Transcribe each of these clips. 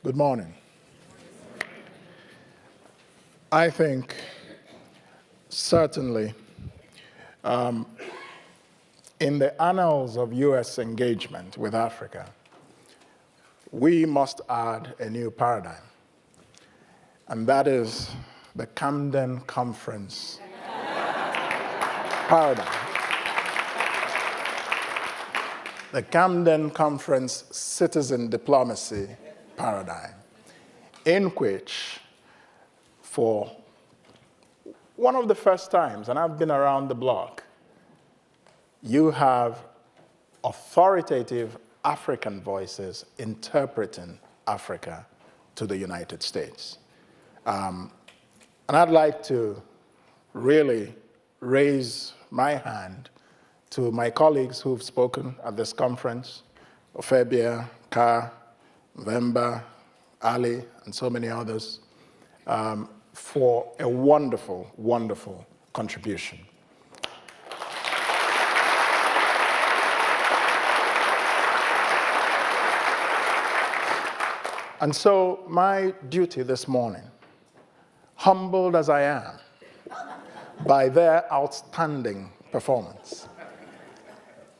Good morning. I think certainly in the annals of US engagement with Africa, we must add a new paradigm, and that is the Camden Conference paradigm. The Camden Conference citizen diplomacy paradigm, in which, for one of the first times, and I've been around the block, you have authoritative African voices interpreting Africa to the United States. And I'd like to really raise my hand to my colleagues who've spoken at this conference, Ofebia, Ka, Vemba, Ali, and so many others, for a wonderful, wonderful contribution. And so my duty this morning, humbled as I am by their outstanding performance,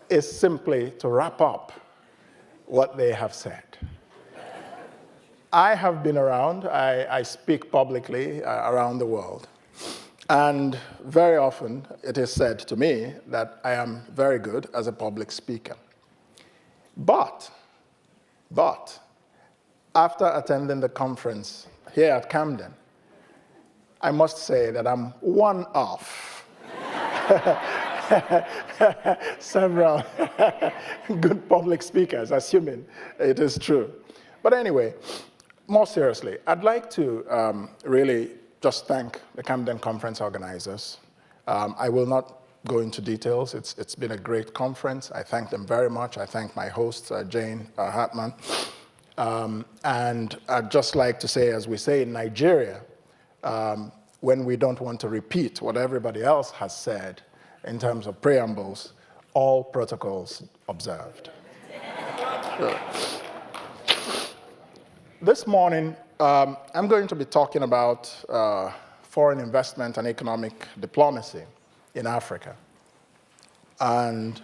is simply to wrap up what they have said. I have been around, I speak publicly around the world, and very often it is said to me that I am very good as a public speaker. But, after attending the conference here at Camden, I must say that I'm one of several good public speakers, assuming it is true. But anyway, more seriously, I'd like to really just thank the Camden Conference organizers. I will not go into details. It's been a great conference. I thank them very much. I thank my host, Jane Hartman. And I'd just like to say, as we say in Nigeria, when we don't want to repeat what everybody else has said in terms of preambles, all protocols observed. This morning, I'm going to be talking about foreign investment and economic diplomacy in Africa. And,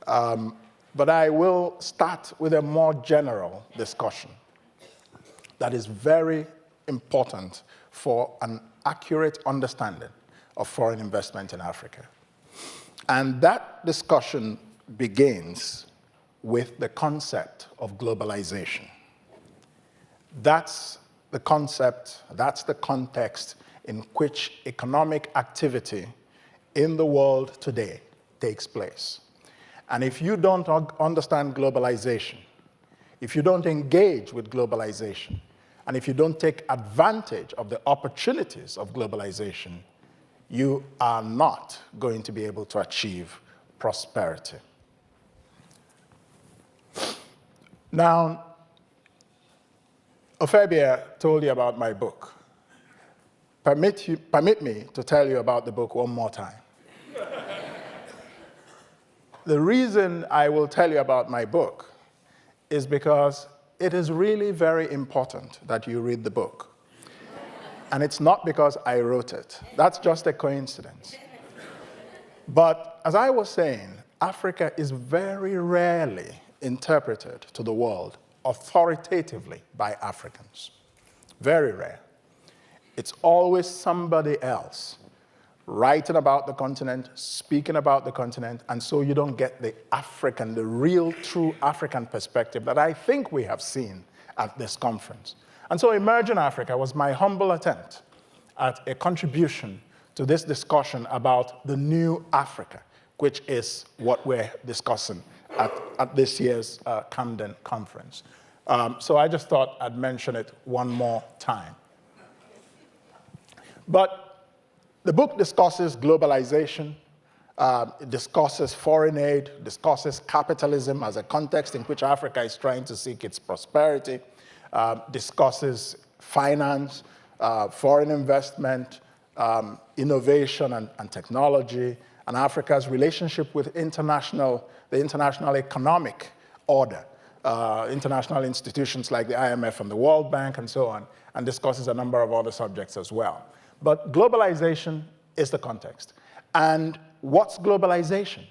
but I will start with a more general discussion that is very important for an accurate understanding of foreign investment in Africa. And that discussion begins with the concept of globalization. That's the concept, that's the context in which economic activity in the world today takes place. And if you don't understand globalization, if you don't engage with globalization, and if you don't take advantage of the opportunities of globalization, you are not going to be able to achieve prosperity. Now, Ofebia told you about my book. Permit me to tell you about the book one more time. The reason I will tell you about my book is because it is really very important that you read the book. And it's not because I wrote it. That's just a coincidence. But as I was saying, Africa is very rarely interpreted to the world authoritatively by Africans. Very rare. It's always somebody else writing about the continent, speaking about the continent, and so you don't get the African, the real, true African perspective that I think we have seen at this conference. And so Emerging Africa was my humble attempt at a contribution to this discussion about the new Africa, which is what we're discussing at this year's Camden Conference. So I just thought I'd mention it one more time. But the book discusses globalization, it discusses foreign aid, discusses capitalism as a context in which Africa is trying to seek its prosperity, discusses finance, foreign investment, innovation and technology, and Africa's relationship with the international economic order, international institutions like the IMF and the World Bank and so on, and discusses a number of other subjects as well. But globalization is the context. And what's globalization?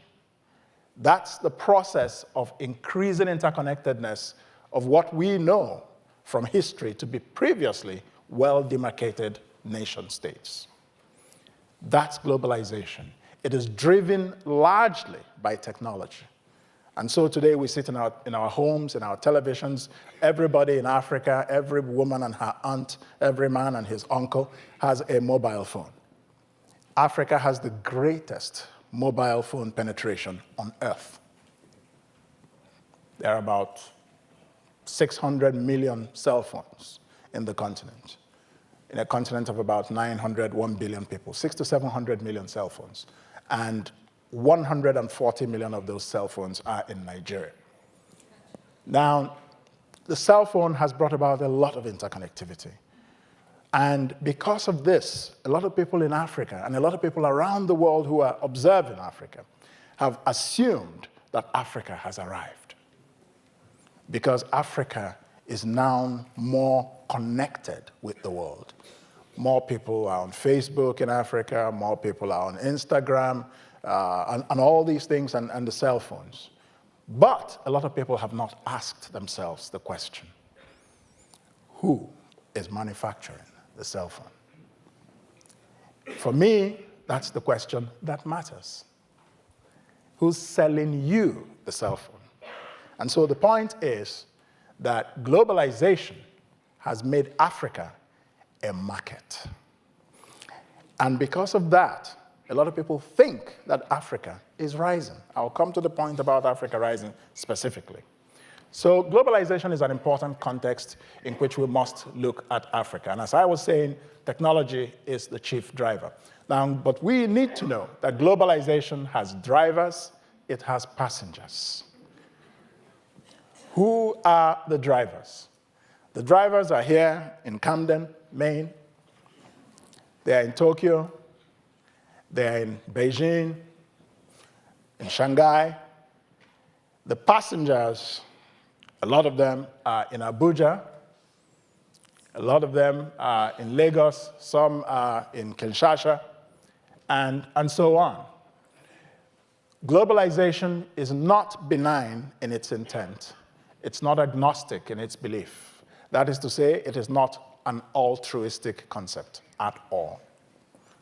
That's the process of increasing interconnectedness of what we know from history to be previously well-demarcated nation states. That's globalization. It is driven largely by technology. And so today we sit in our homes, in our televisions, everybody in Africa, every woman and her aunt, every man and his uncle has a mobile phone. Africa has the greatest mobile phone penetration on Earth. There are about 600 million cell phones in the continent, in a continent of about 1 billion people, 600 to 700 million cell phones. And 140 million of those cell phones are in Nigeria. Now, the cell phone has brought about a lot of interconnectivity. And because of this, a lot of people in Africa and a lot of people around the world who are observing Africa have assumed that Africa has arrived. Because Africa is now more connected with the world. More people are on Facebook in Africa, more people are on Instagram, and all these things, and the cell phones. But a lot of people have not asked themselves the question, who is manufacturing the cell phone? For me, that's the question that matters. Who's selling you the cell phone? And so the point is that globalization has made Africa a market. And because of that, a lot of people think that Africa is rising. I'll come to the point about Africa rising specifically. So globalization is an important context in which we must look at Africa. And as I was saying, technology is the chief driver. Now, but we need to know that globalization has drivers, it has passengers. Who are the drivers? The drivers are here in Camden, Maine. They are in Tokyo. They are in Beijing, in Shanghai. The passengers, a lot of them are in Abuja. A lot of them are in Lagos. Some are in Kinshasa, and so on. Globalization is not benign in its intent. It's not agnostic in its belief. That is to say, it is not an altruistic concept at all.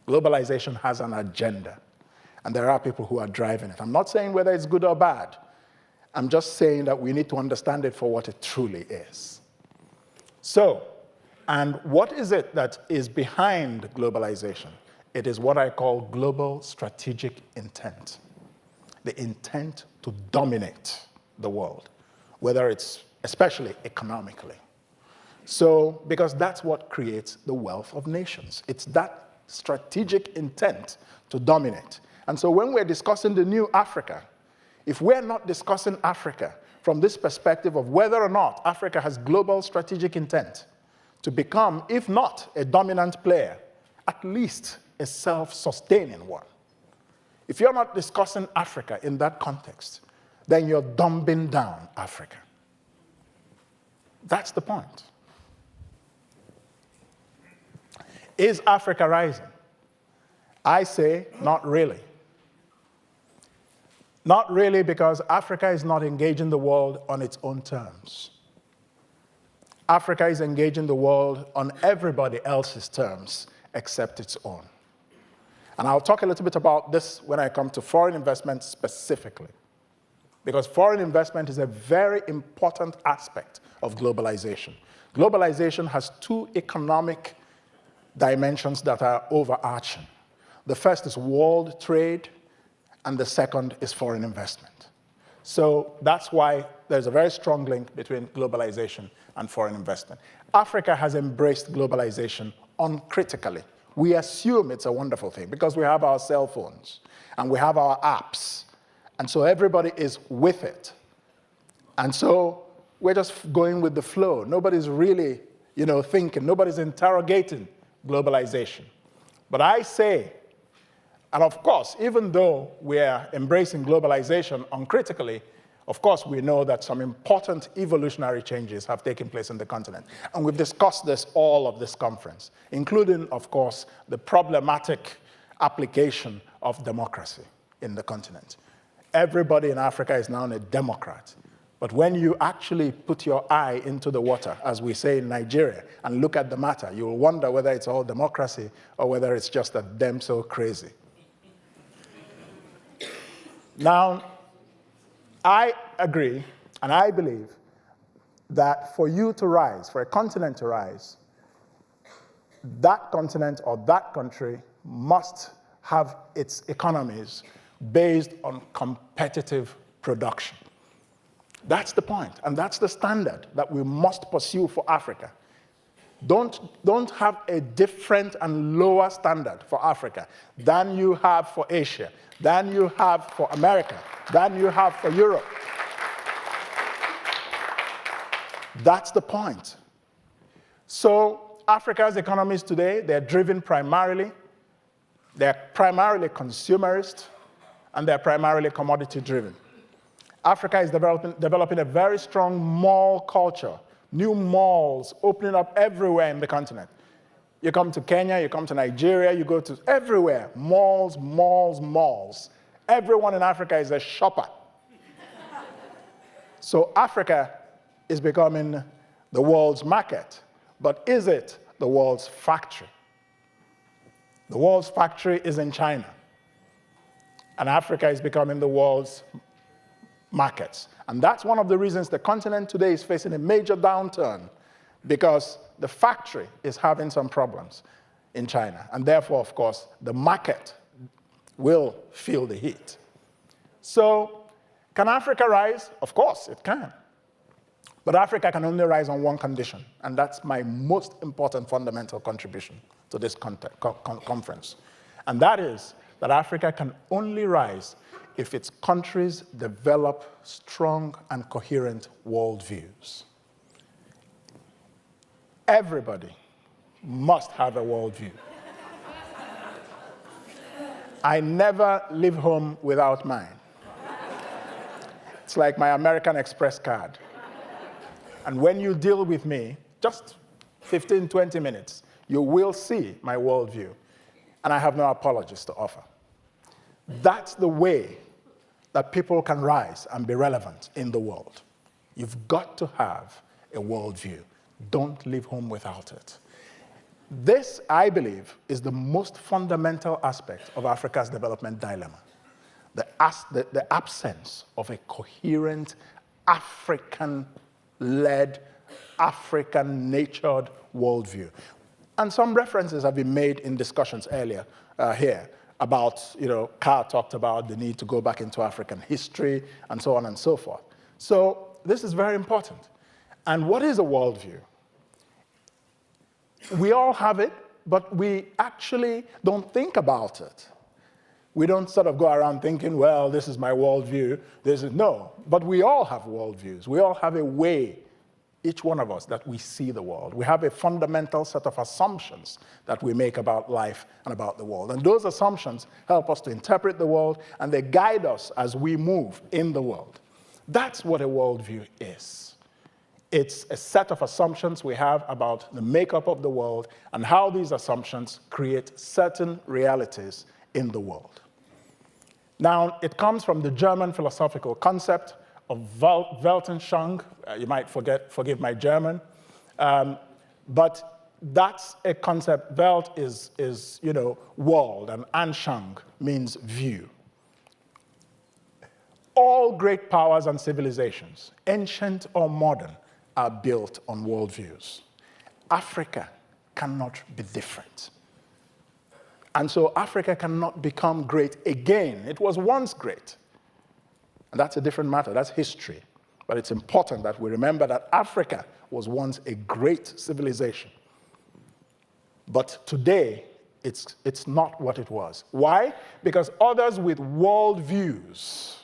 Globalization has an agenda, and there are people who are driving it. I'm not saying whether it's good or bad. I'm just saying that we need to understand it for what it truly is. So, and what is it that is behind globalization? It is what I call global strategic intent. The intent to dominate the world, whether it's especially economically. So, because that's what creates the wealth of nations. It's that strategic intent to dominate. And so when we're discussing the new Africa, if we're not discussing Africa from this perspective of whether or not Africa has global strategic intent to become, if not a dominant player, at least a self-sustaining one. If you're not discussing Africa in that context, then you're dumbing down Africa. That's the point. Is Africa rising? I say not really. Not really, because Africa is not engaging the world on its own terms. Africa is engaging the world on everybody else's terms except its own. And I'll talk a little bit about this when I come to foreign investment specifically, because foreign investment is a very important aspect of globalization. Globalization has two economic dimensions that are overarching. The first is world trade, and the second is foreign investment. So that's why there's a very strong link between globalization and foreign investment. Africa has embraced globalization uncritically. We assume it's a wonderful thing because we have our cell phones and we have our apps, and so everybody is with it. And so we're just going with the flow. Nobody's really, thinking, nobody's interrogating globalization. But I say, and of course, even though we are embracing globalization uncritically, of course, we know that some important evolutionary changes have taken place in the continent. And we've discussed this all of this conference, including, of course, the problematic application of democracy in the continent. Everybody in Africa is now a Democrat. But when you actually put your eye into the water, as we say in Nigeria, and look at the matter, you will wonder whether it's all democracy or whether it's just that them so crazy. Now, I agree, and I believe that for you to rise, for a continent to rise, that continent or that country must have its economies based on competitive production. That's the point, and that's the standard that we must pursue for Africa. Don't have a different and lower standard for Africa than you have for Asia, than you have for America, than you have for Europe. That's the point. So Africa's economies today, they're primarily consumerist, and they're primarily commodity driven. Africa is developing a very strong mall culture, new malls opening up everywhere in the continent. You come to Kenya, you come to Nigeria, you go to everywhere, malls, malls, malls. Everyone in Africa is a shopper. So Africa is becoming the world's market, but is it the world's factory? The world's factory is in China, and Africa is becoming the world's markets. And that's one of the reasons the continent today is facing a major downturn, because the factory is having some problems in China. And therefore, of course, the market will feel the heat. So, can Africa rise? Of course, it can. But Africa can only rise on one condition, and that's my most important fundamental contribution to this conference. And that is that Africa can only rise if its countries develop strong and coherent worldviews. Everybody must have a worldview. I never leave home without mine. It's like my American Express card. And when you deal with me, just 15, 20 minutes, you will see my worldview. And I have no apologies to offer. That's the way that people can rise and be relevant in the world. You've got to have a worldview. Don't leave home without it. This, I believe, is the most fundamental aspect of Africa's development dilemma. The absence of a coherent, African-led, African-natured worldview. And some references have been made in discussions earlier here about, Carr talked about the need to go back into African history and so on and so forth. So this is very important. And what is a worldview? We all have it, but we actually don't think about it. We don't sort of go around thinking, well, this is my worldview. No, but we all have worldviews. We all have a way, each one of us, that we see the world. We have a fundamental set of assumptions that we make about life and about the world. And those assumptions help us to interpret the world, and they guide us as we move in the world. That's what a worldview is. It's a set of assumptions we have about the makeup of the world and how these assumptions create certain realities in the world. Now, it comes from the German philosophical concept of Weltanschauung. You might forgive my German. But that's a concept. Welt is world, and Anschauung means view. All great powers and civilizations, ancient or modern, are built on worldviews. Africa cannot be different. And so Africa cannot become great again. It was once great. And that's a different matter. That's history. But it's important that we remember that Africa was once a great civilization. But today, it's not what it was. Why? Because others with worldviews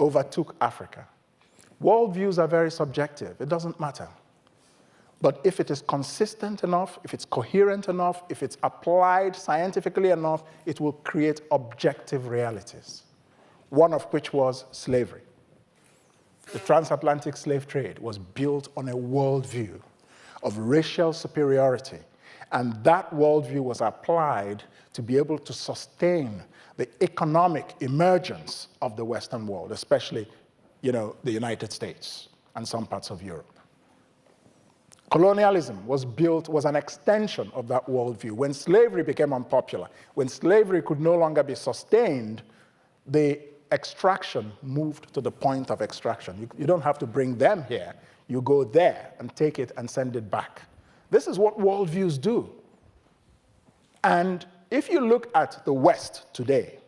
overtook Africa. Worldviews are very subjective. It doesn't matter. But if it is consistent enough, if it's coherent enough, if it's applied scientifically enough, it will create objective realities, one of which was slavery. The transatlantic slave trade was built on a worldview of racial superiority, and that worldview was applied to be able to sustain the economic emergence of the Western world, especially, the United States and some parts of Europe. Colonialism was an extension of that worldview. When slavery became unpopular, when slavery could no longer be sustained, the extraction moved to the point of extraction. You don't have to bring them here. You go there and take it and send it back. This is what worldviews do. And if you look at the West today,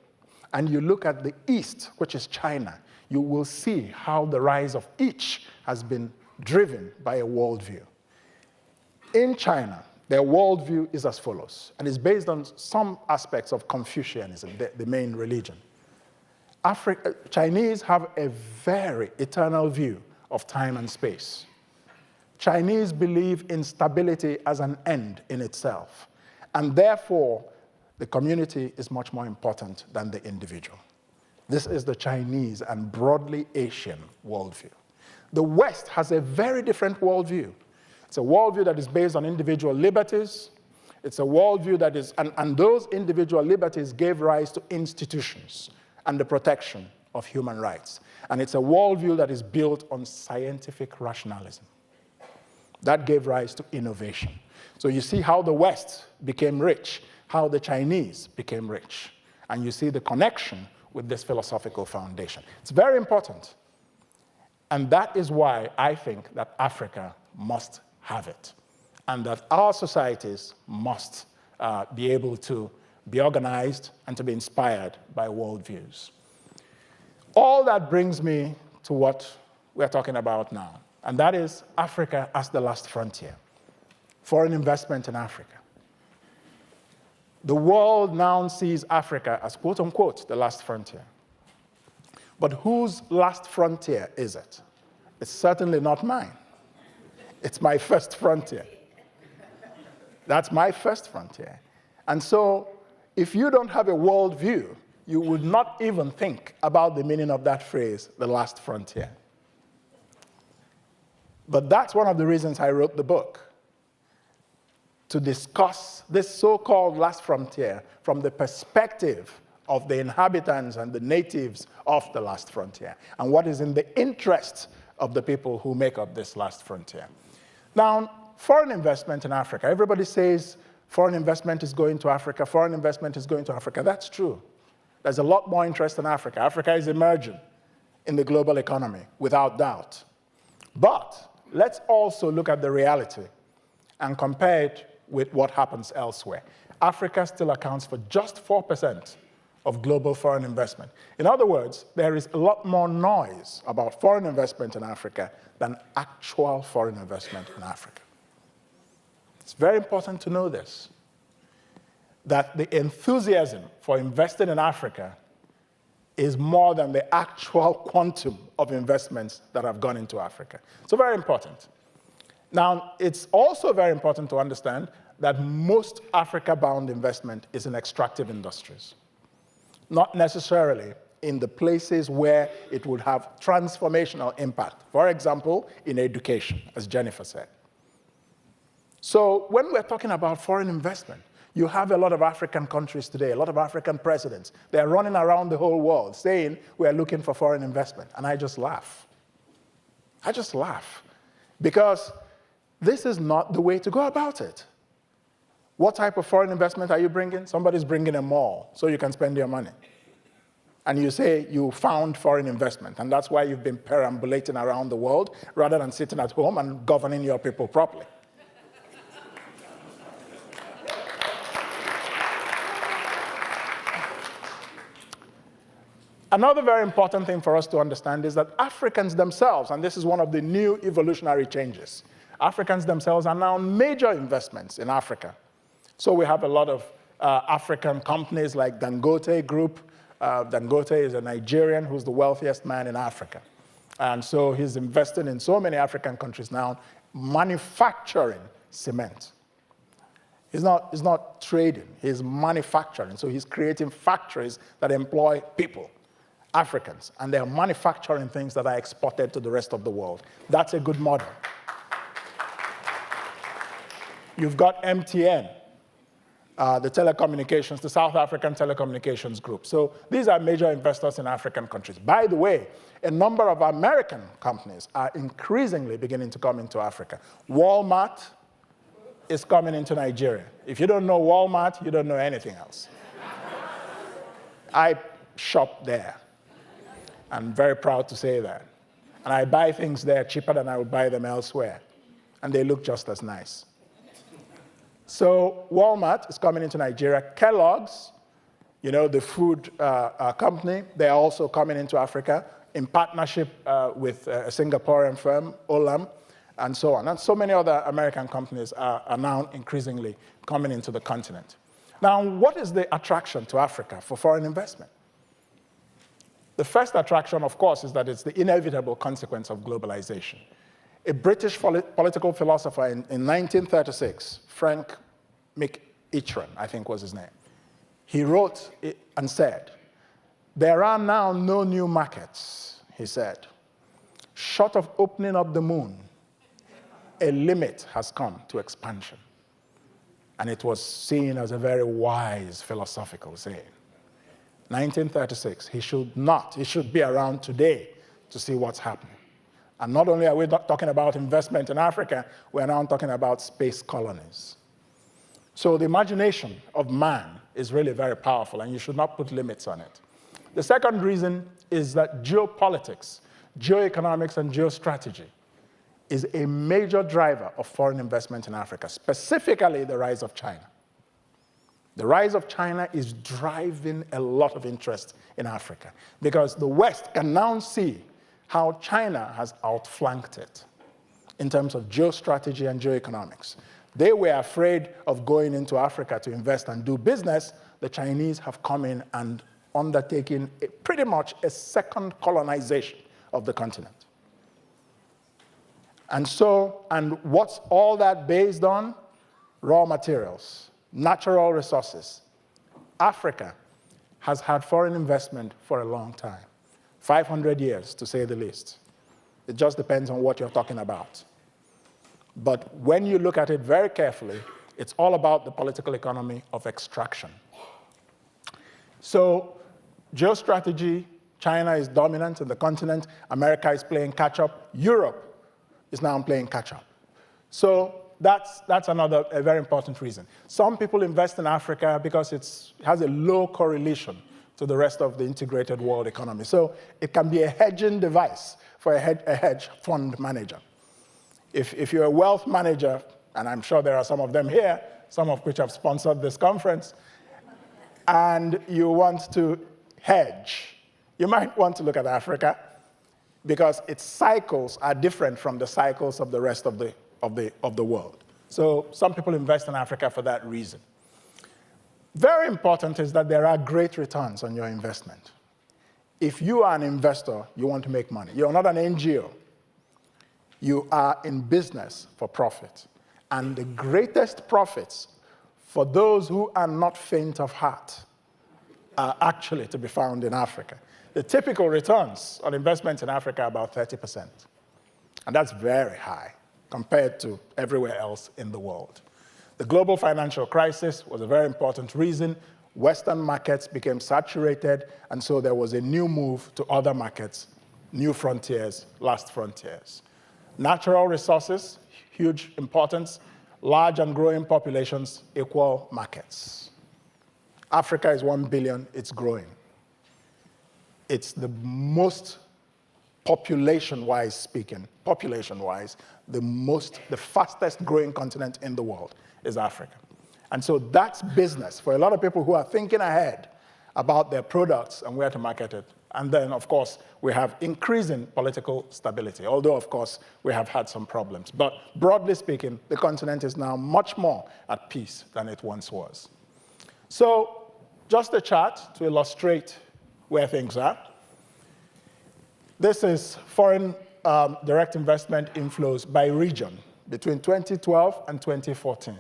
and you look at the East, which is China, you will see how the rise of each has been driven by a worldview. In China, their worldview is as follows, and it's based on some aspects of Confucianism, the main religion. Chinese have a very eternal view of time and space. Chinese believe in stability as an end in itself, and therefore, the community is much more important than the individual. This is the Chinese and broadly Asian worldview. The West has a very different worldview. It's a worldview that is based on individual liberties. It's a worldview that is, and those individual liberties gave rise to institutions and the protection of human rights. And it's a worldview that is built on scientific rationalism. That gave rise to innovation. So you see how the West became rich, how the Chinese became rich. And you see the connection with this philosophical foundation. It's very important. And that is why I think that Africa must have it, and that our societies must be able to be organized and to be inspired by worldviews. All that brings me to what we're talking about now, and that is Africa as the last frontier, foreign investment in Africa. The world now sees Africa as, quote unquote, the last frontier. But whose last frontier is it? It's certainly not mine. It's my first frontier. That's my first frontier. And so, if you don't have a world view, you would not even think about the meaning of that phrase, the last frontier. But that's one of the reasons I wrote the book, to discuss this so-called last frontier from the perspective of the inhabitants and the natives of the last frontier, and what is in the interest of the people who make up this last frontier. Now, foreign investment in Africa, everybody says foreign investment is going to Africa, foreign investment is going to Africa. That's true. There's a lot more interest in Africa. Africa is emerging in the global economy, without doubt. But let's also look at the reality and compare it with what happens elsewhere. Africa still accounts for just 4% of global foreign investment. In other words, there is a lot more noise about foreign investment in Africa than actual foreign investment in Africa. It's very important to know this, that the enthusiasm for investing in Africa is more than the actual quantum of investments that have gone into Africa. So very important. Now, it's also very important to understand that most Africa-bound investment is in extractive industries, not necessarily in the places where it would have transformational impact. For example, in education, as Jennifer said. So when we're talking about foreign investment, you have a lot of African countries today, a lot of African presidents. They're running around the whole world saying, we're looking for foreign investment. And I just laugh. I just laugh. Because this is not the way to go about it. What type of foreign investment are you bringing? Somebody's bringing a mall so you can spend your money. And you say you found foreign investment, and that's why you've been perambulating around the world rather than sitting at home and governing your people properly. Another very important thing for us to understand is that Africans themselves, and this is one of the new evolutionary changes, Africans themselves are now major investments in Africa. So we have a lot of African companies like Dangote Group. Dangote is a Nigerian who's the wealthiest man in Africa. And so he's invested in so many African countries now, manufacturing cement. He's not trading, he's manufacturing. So he's creating factories that employ people. Africans, and they're manufacturing things that are exported to the rest of the world. That's a good model. You've got MTN, the telecommunications, the South African telecommunications group. So these are major investors in African countries. By the way, a number of American companies are increasingly beginning to come into Africa. Walmart is coming into Nigeria. If you don't know Walmart, you don't know anything else. I shop there. I'm very proud to say that. And I buy things there cheaper than I would buy them elsewhere. And they look just as nice. So Walmart is coming into Nigeria. Kellogg's, you know, the food company, they're also coming into Africa in partnership with a Singaporean firm, Olam, and so on. And so many other American companies are now increasingly coming into the continent. Now, what is the attraction to Africa for foreign investment? The first attraction, of course, is that it's the inevitable consequence of globalization. A British political philosopher in 1936, Frank McEachran, I think was his name, he wrote and said, "There are now no new markets," he said. "Short of opening up the moon, a limit has come to expansion." And it was seen as a very wise philosophical saying. 1936, he should be around today to see what's happening. And not only are we not talking about investment in Africa, we're now talking about space colonies. So the imagination of man is really very powerful, and you should not put limits on it. The second reason is that geopolitics, geoeconomics, and geostrategy is a major driver of foreign investment in Africa, specifically the rise of China. The rise of China is driving a lot of interest in Africa because the West can now see how China has outflanked it in terms of geostrategy and geoeconomics. They were afraid of going into Africa to invest and do business. The Chinese have come in and undertaken pretty much a second colonization of the continent. And what's all that based on? Raw materials, natural resources. Africa has had foreign investment for a long time, 500 years to say the least. It just depends on what you're talking about. But when you look at it very carefully, it's all about the political economy of extraction. So geostrategy, China is dominant in the continent. America is playing catch-up. Europe is now playing catch-up. So that's a very important reason. Some people invest in Africa because it has a low correlation to the rest of the integrated world economy. So it can be a hedging device for a hedge fund manager. If you're a wealth manager, and I'm sure there are some of them here, some of which have sponsored this conference, and you want to hedge, you might want to look at Africa because its cycles are different from the cycles of the rest of the world. So some people invest in Africa for that reason. Very important is that there are great returns on your investment. If you are an investor, you want to make money. You're not an NGO. You are in business for profit. And the greatest profits for those who are not faint of heart are actually to be found in Africa. The typical returns on investment in Africa are about 30%. And that's very high compared to everywhere else in the world. The global financial crisis was a very important reason. Western markets became saturated, and so there was a new move to other markets, new frontiers, last frontiers. Natural resources, huge importance. Large and growing populations equal markets. Africa is 1 billion, it's growing. It's the most, population-wise speaking, the fastest growing continent in the world is Africa. And so that's business for a lot of people who are thinking ahead about their products and where to market it. And then, of course, we have increasing political stability, although, of course, we have had some problems. But broadly speaking, the continent is now much more at peace than it once was. So just a chart to illustrate where things are. This is foreign direct investment inflows by region between 2012 and 2014.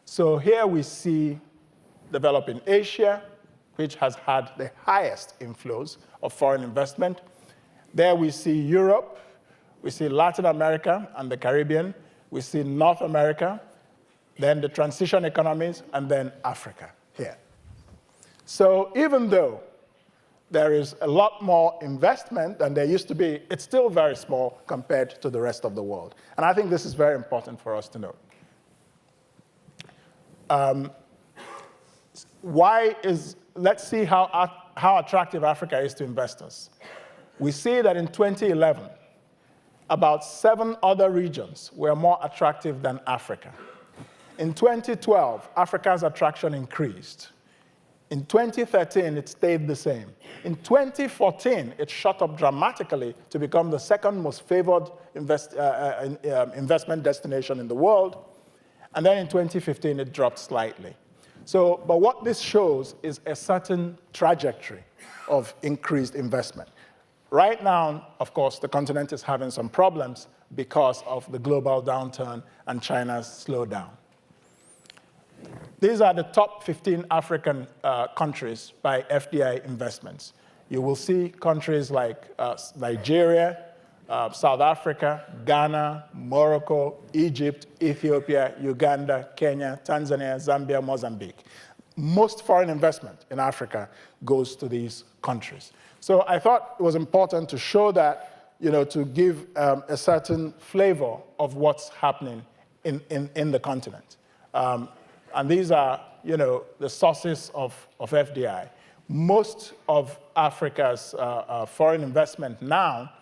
So here we see developing Asia, which has had the highest inflows of foreign investment. There we see Europe, we see Latin America and the Caribbean, we see North America, then the transition economies, and then Africa here. So even though there is a lot more investment than there used to be, it's still very small compared to the rest of the world. And I think this is very important for us to know. Let's see how attractive Africa is to investors. We see that in 2011, about 7 other regions were more attractive than Africa. In 2012, Africa's attraction increased. In 2013, it stayed the same. In 2014, it shot up dramatically to become the second most favored investment destination in the world. And then in 2015, it dropped slightly. But what this shows is a certain trajectory of increased investment. Right now, of course, the continent is having some problems because of the global downturn and China's slowdown. These are the top 15 African countries by FDI investments. You will see countries like Nigeria, South Africa, Ghana, Morocco, Egypt, Ethiopia, Uganda, Kenya, Tanzania, Zambia, Mozambique. Most foreign investment in Africa goes to these countries. So I thought it was important to show that, to give a certain flavor of what's happening in the continent. And these are, the sources of FDI. Most of Africa's foreign investment now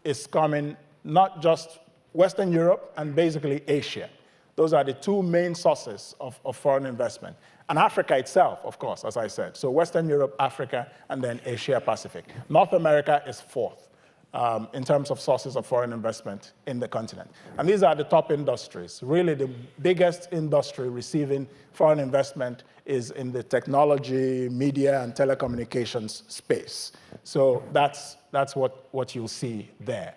is coming not just Western Europe and basically Asia. Those are the 2 main sources of foreign investment. And Africa itself, of course, as I said. So Western Europe, Africa, and then Asia Pacific. North America is 4th in terms of sources of foreign investment in the continent. And these are the top industries. Really, the biggest industry receiving foreign investment is in the technology, media, and telecommunications space. So that's what you'll see there.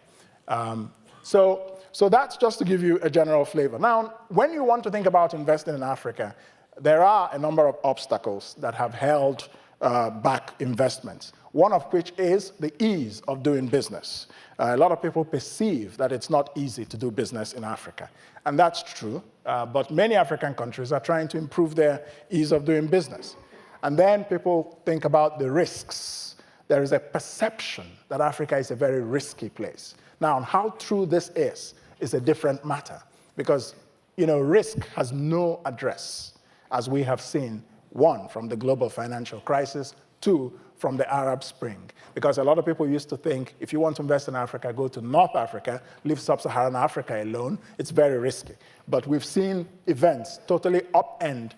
So that's just to give you a general flavor. Now, when you want to think about investing in Africa, there are a number of obstacles that have held back investments, one of which is the ease of doing business. A lot of people perceive that it's not easy to do business in Africa. And that's true, but many African countries are trying to improve their ease of doing business. And then people think about the risks. There is a perception that Africa is a very risky place. Now, how true this is a different matter, because risk has no address, as we have seen, 1, from the global financial crisis, 2, from the Arab Spring. Because a lot of people used to think, if you want to invest in Africa, go to North Africa, leave sub-Saharan Africa alone. It's very risky. But we've seen events totally upend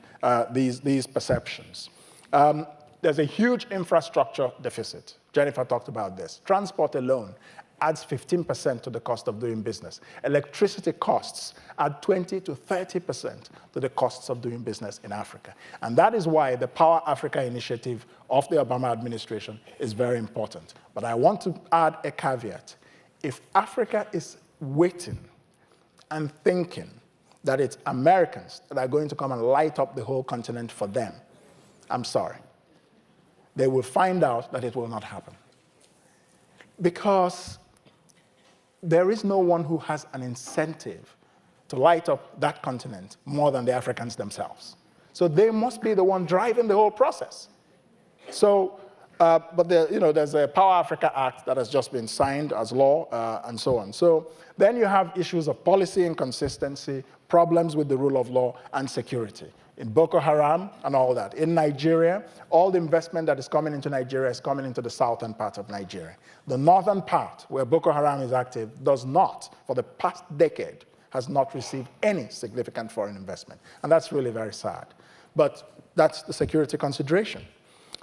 these perceptions. There's a huge infrastructure deficit. Jennifer talked about this. Transport alone adds 15% to the cost of doing business. Electricity costs add 20 to 30% to the costs of doing business in Africa. And that is why the Power Africa initiative of the Obama administration is very important. But I want to add a caveat. If Africa is waiting and thinking that it's Americans that are going to come and light up the whole continent for them, I'm sorry. They will find out that it will not happen. Because there is no one who has an incentive to light up that continent more than the Africans themselves. So they must be the one driving the whole process. So, but there's a Power Africa Act that has just been signed as law and so on. So then you have issues of policy inconsistency, problems with the rule of law, and security. In Boko Haram and all that. In Nigeria, all the investment that is coming into Nigeria is coming into the southern part of Nigeria. The northern part, where Boko Haram is active, does not, for the past decade, has not received any significant foreign investment. And that's really very sad. But that's the security consideration.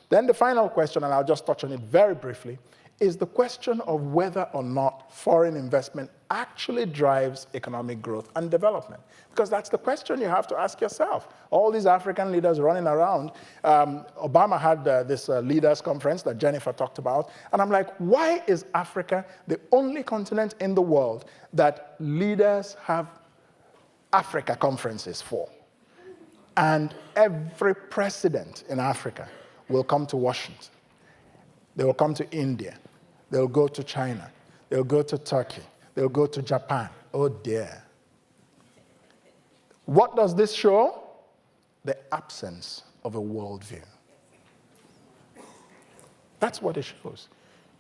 Then the final question, and I'll just touch on it very briefly, is the question of whether or not foreign investment actually drives economic growth and development. Because that's the question you have to ask yourself. All these African leaders running around. Obama had this leaders conference that Jennifer talked about. And I'm like, why is Africa the only continent in the world that leaders have Africa conferences for? And every president in Africa will come to Washington. They will come to India. They'll go to China. They'll go to Turkey. They'll go to Japan. Oh dear. What does this show? The absence of a worldview. That's what it shows.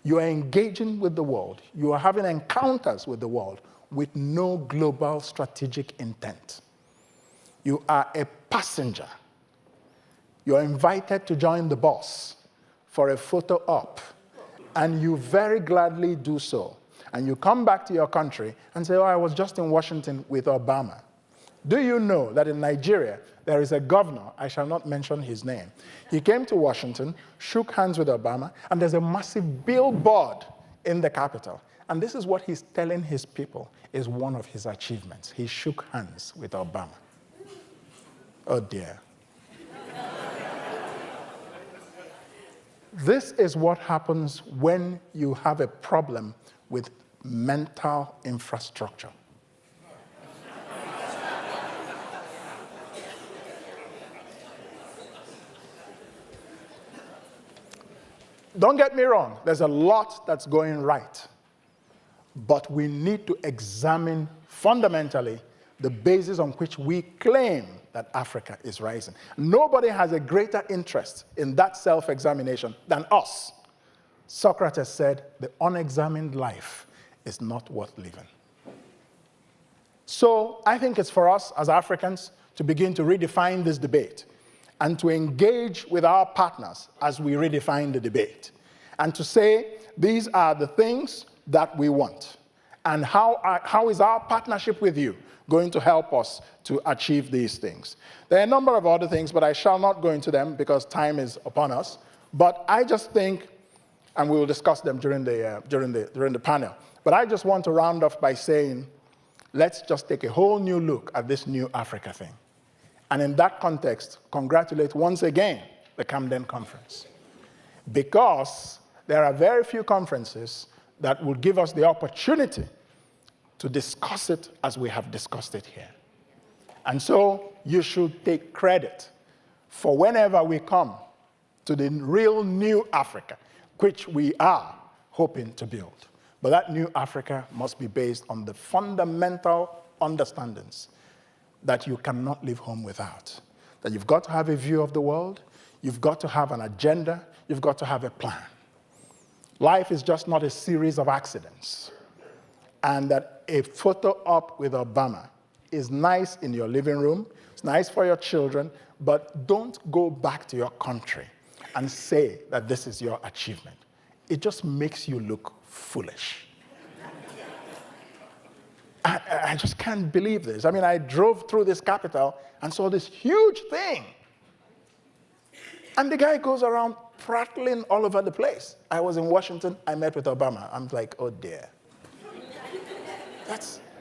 You are engaging with the world. You are having encounters with the world with no global strategic intent. You are a passenger. You are invited to join the bus for a photo op, and you very gladly do so. And you come back to your country and say, oh, I was just in Washington with Obama. Do you know that in Nigeria, there is a governor, I shall not mention his name. He came to Washington, shook hands with Obama, and there's a massive billboard in the Capitol. And this is what he's telling his people is one of his achievements. He shook hands with Obama. Oh dear. This is what happens when you have a problem with mental infrastructure. Don't get me wrong, there's a lot that's going right. But we need to examine fundamentally the basis on which we claim that Africa is rising. Nobody has a greater interest in that self-examination than us. Socrates said, the unexamined life is not worth living. So I think it's for us as Africans to begin to redefine this debate and to engage with our partners as we redefine the debate and to say, these are the things that we want. And how is our partnership with you going to help us to achieve these things? There are a number of other things, but I shall not go into them because time is upon us. But I just think, and we will discuss them during the panel, but I just want to round off by saying, let's just take a whole new look at this new Africa thing. And in that context, congratulate once again the Camden Conference. Because there are very few conferences that will give us the opportunity to discuss it as we have discussed it here. And so you should take credit for whenever we come to the real new Africa, which we are hoping to build. But that new Africa must be based on the fundamental understandings that you cannot leave home without. That you've got to have a view of the world, you've got to have an agenda, you've got to have a plan. Life is just not a series of accidents. And that a photo op with Obama is nice in your living room, it's nice for your children, but don't go back to your country and say that this is your achievement. It just makes you look foolish. I just can't believe this. I mean, I drove through this capital and saw this huge thing. And the guy goes around prattling all over the place. I was in Washington, I met with Obama. I'm like, oh dear.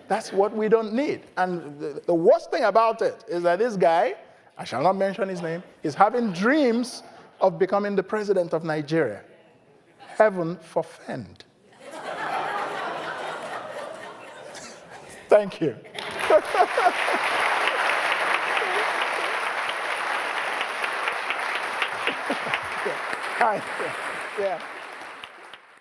That's what we don't need. And the worst thing about it is that this guy, I shall not mention his name, is having dreams of becoming the president of Nigeria. Heaven forfend. Thank you. Yeah.